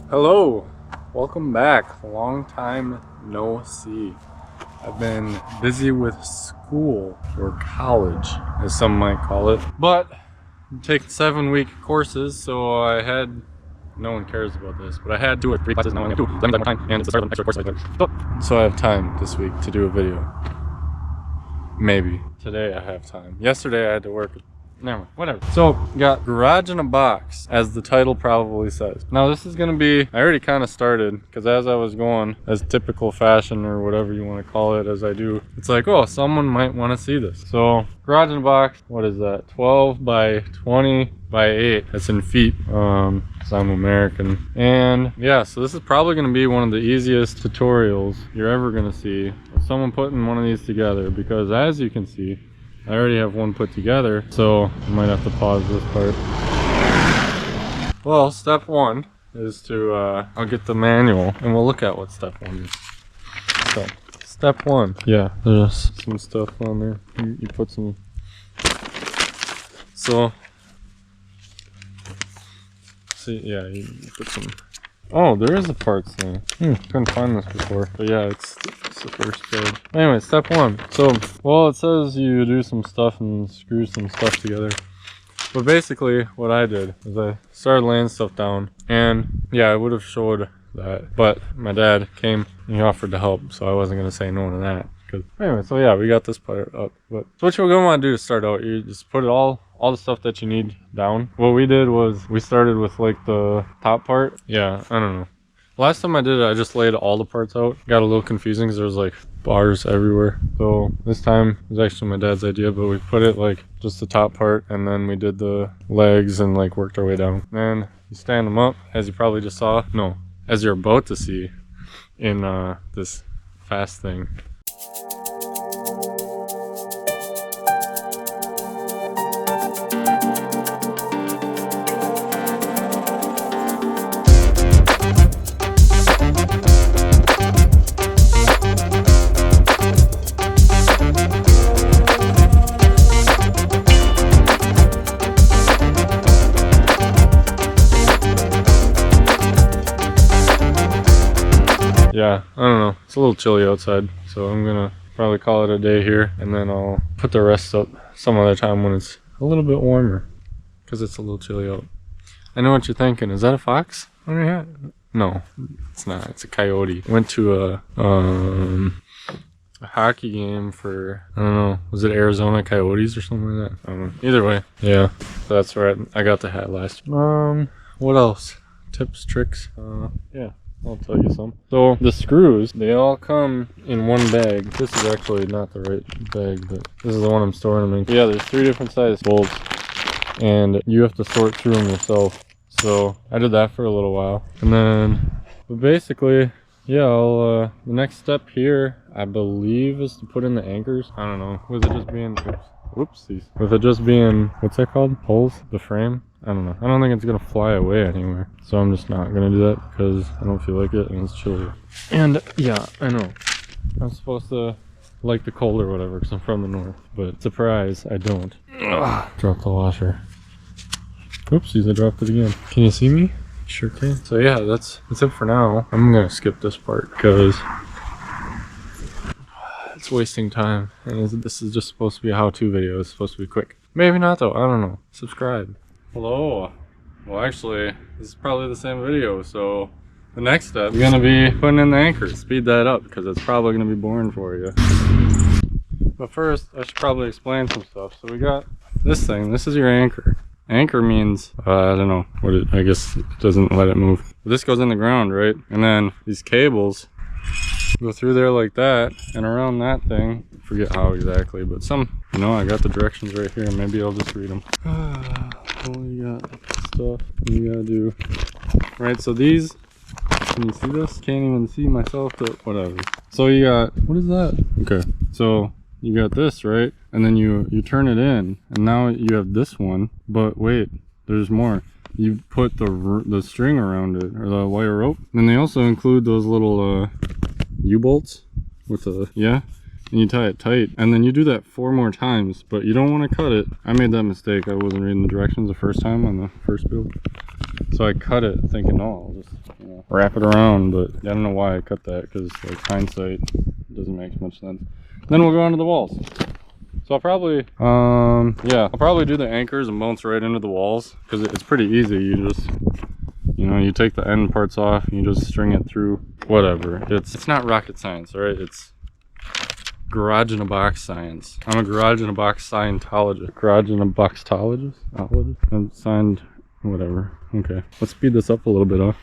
Hello, welcome back. Long time no see. I've been busy with school or college, as some might call it, but I'm taking 7-week courses, so I had, no one cares about this, but I had 2 or 3 classes. Now I have 2, so that means I have more time, and it's the start of an extra course like so I have time this week to do a video. Maybe. Today I have time. Yesterday I had to work. Never mind, whatever. So, got Garage in a Box, as the title probably says. Now this is gonna be, I already kind of started, because as I was going, as typical fashion or whatever you want to call it, as I do, it's like, oh, someone might want to see this. So, Garage in a Box, what is that? 12 by 20 by 8. That's in feet, because I'm American. And yeah, so this is probably gonna be one of the easiest tutorials you're ever gonna see of someone putting one of these together, because as you can see, I already have one put together, so I might have to pause this part. Well, step 1 is to, I'll get the manual and we'll look at what step 1 is. So, step 1, yeah, there's some stuff on there. You put some, so, see, yeah, you put some, oh, there is a parts thing. Couldn't find this before, but yeah, it's the first page. Anyway, step 1. So, well, it says you do some stuff and screw some stuff together. But basically, what I did is I started laying stuff down, and yeah, I would have showed that, but my dad came and he offered to help, so I wasn't gonna say no to that. Anyway, so yeah, we got this part up. But so what you're gonna want to do to start out, you just put it all the stuff that you need down. What we did was we started with like the top part. Yeah, I don't know. Last time I did it, I just laid all the parts out. Got a little confusing because there was like bars everywhere. So this time it was actually my dad's idea, but we put it like just the top part, and then we did the legs and like worked our way down. Then you stand them up, as you probably just saw. No, as you're about to see in this fast thing. Yeah, I don't know, it's a little chilly outside, so I'm gonna probably call it a day here, and then I'll put the rest up some other time when it's a little bit warmer, because it's a little chilly out. I know what you're thinking, is that a fox on your hat? No, it's not, it's a coyote. Went to a hockey game for, I don't know, was it Arizona Coyotes or something like that? I don't know. Either way, yeah, that's right, I got the hat last. What else? Tips, tricks, yeah. I'll tell you some. So the screws, they all come in one bag. This is actually not the right bag, but this is the one I'm storing them in. Yeah, there's 3 different size bolts, and you have to sort through them yourself. So I did that for a little while, and then, but basically, yeah, I'll, the next step here, I believe, is to put in the anchors. I don't know, with it just being, whoopsies. With it just being, what's that called? Holes? The frame? I don't know. I don't think it's gonna fly away anywhere. So I'm just not gonna do that because I don't feel like it and it's chilly. And yeah, I know. I'm supposed to like the cold or whatever because I'm from the north. But surprise, I don't. Ugh. Dropped the washer. Oopsies, I dropped it again. Can you see me? Sure can. So yeah, that's it for now. I'm gonna skip this part because it's wasting time. And this is just supposed to be a how-to video. It's supposed to be quick. Maybe not though, I don't know. Subscribe. Hello. Well, actually, this is probably the same video, so the next step is gonna be putting in the anchors. Speed that up because it's probably gonna be boring for you. But first, I should probably explain some stuff. So we got this thing. This is your anchor. Anchor means, I don't know what it, I guess it doesn't let it move. But this goes in the ground, right? And then these cables go through there like that and around that thing. I forget how exactly, but some, you know, I got the directions right here. Maybe I'll just read them. Well, you got stuff you gotta do. Right, so these, can you see this? Can't even see myself, but whatever. So you got, what is that? Okay, so you got this, right? And then you turn it in, and now you have this one, but wait, there's more. You put the string around it, or the wire rope. Then they also include those little U-bolts with a, yeah, and you tie it tight, and then you do that 4 more times, but you don't want to cut it. I made that mistake. I wasn't reading the directions the first time on the first build. So I cut it thinking, oh, I'll just, you know, wrap it around, but I don't know why I cut that, because like hindsight doesn't make much sense. Then we'll go onto the walls. So I'll probably, yeah, I'll probably do the anchors and bounce right into the walls, because it's pretty easy. You just, you know, you take the end parts off and you just string it through, whatever. It's not rocket science, all right? It's garage-in-a-box science. I'm a garage-in-a-box Scientologist. Garage-in-a-boxologist? I'm signed, whatever. Okay, let's speed this up a little bit, huh?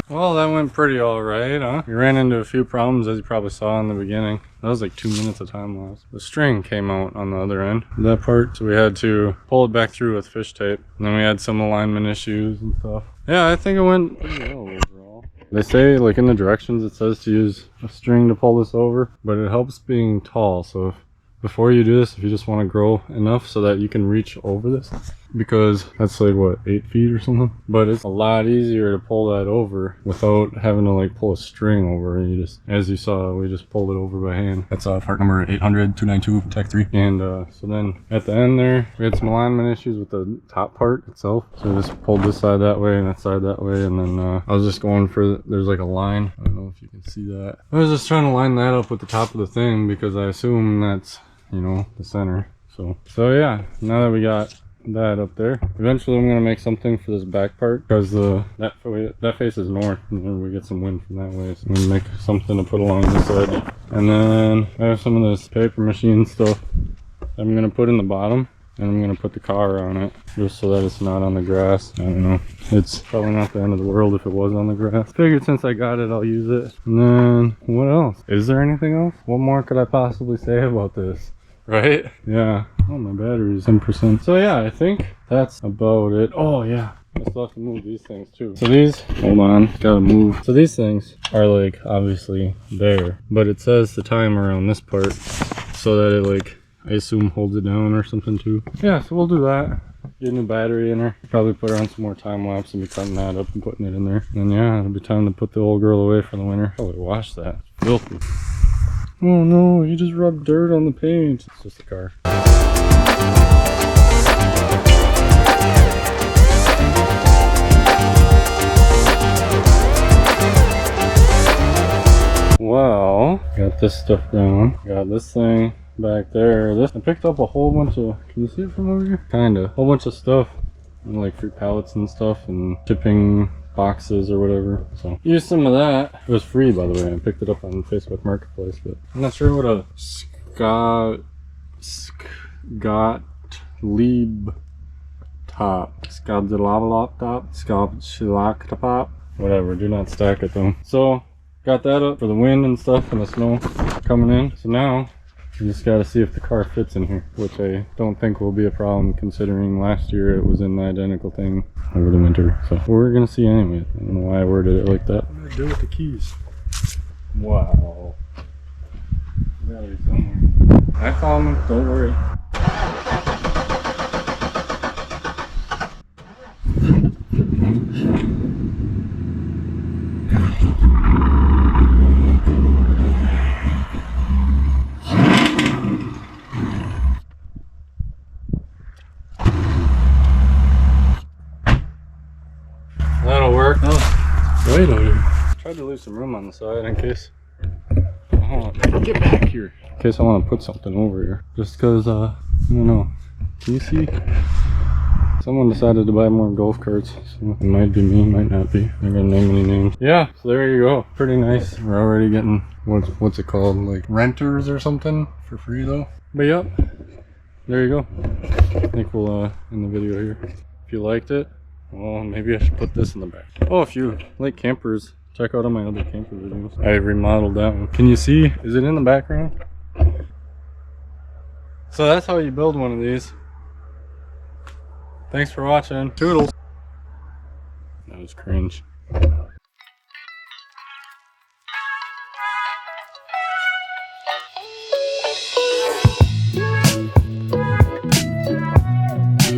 Well, that went pretty alright, huh? We ran into a few problems, as you probably saw in the beginning. That was like 2 minutes of time loss. The string came out on the other end, that part, so we had to pull it back through with fish tape. And then we had some alignment issues and stuff. Yeah, I think it went pretty well overall. They say, like in the directions, it says to use a string to pull this over, but it helps being tall, so before you do this, if you just want to grow enough so that you can reach over this, because that's like what, 8 feet or something, but it's a lot easier to pull that over without having to like pull a string over. And you just, as you saw, we just pulled it over by hand. That's part number 800-292 Tech 3. And so then at the end there, we had some alignment issues with the top part itself, so we just pulled this side that way and that side that way. And then I was just going for there's like a line, I don't know if you can see that. I was just trying to line that up with the top of the thing, because I assume that's, you know, the center. So yeah, now that we got that up there, eventually I'm gonna make something for this back part, because that face is north and we get some wind from that way, so I'm gonna make something to put along this edge. And then I have some of this paper machine stuff I'm gonna put in the bottom, and I'm gonna put the car on it just so that it's not on the grass. I don't know, it's probably not the end of the world if it was on the grass. Figured since I got it, I'll use it. And then what else? Is there anything else? What more could I possibly say about this? Right? Yeah. Oh, my battery's 10%. So yeah, I think that's about it. Oh yeah, I still have to move these things too. So these, hold on, gotta move. So these things are like obviously there, but it says the timer on this part so that it like, I assume, holds it down or something too. Yeah, so we'll do that. Get a new battery in her. Probably put her on some more time lapse and be cutting that up and putting it in there. And yeah, it'll be time to put the old girl away for the winter. Probably wash that. It's filthy. Oh no, you just rubbed dirt on the paint. It's just a car. Well, got this stuff down. Got this thing back there. This, I picked up a whole bunch of, can you see it from over here? Kinda. Whole bunch of stuff. And like fruit pallets and stuff and shipping boxes or whatever. So use some of that. It was free, by the way. I picked it up on Facebook Marketplace, but I'm not sure what a Gottlieb top, top, whatever. Do not stack it though. So got that up for the wind and stuff and the snow coming in. So now you just got to see if the car fits in here, which I don't think will be a problem considering last year it was in the identical thing over the winter. So we're gonna see anyway. I don't know why I worded it like that. What do I do with the keys? Wow. Gotta be somewhere. I found them, don't worry. some room on the side in case. Oh, get back here. In case I want to put something over here. Just because, I don't know. Can you see? Someone decided to buy more golf carts. So it might be me, might not be. I'm gonna name any names. Yeah, so there you go. Pretty nice. We're already getting, what's it called? Like renters or something for free though. But yep, there you go. I think we'll end the video here. If you liked it, well, maybe I should put this in the back. Oh, if you like campers, check out all my other camper videos. I remodeled that one. Can you see? Is it in the background? So that's how you build one of these. Thanks for watching. Toodles. That was cringe.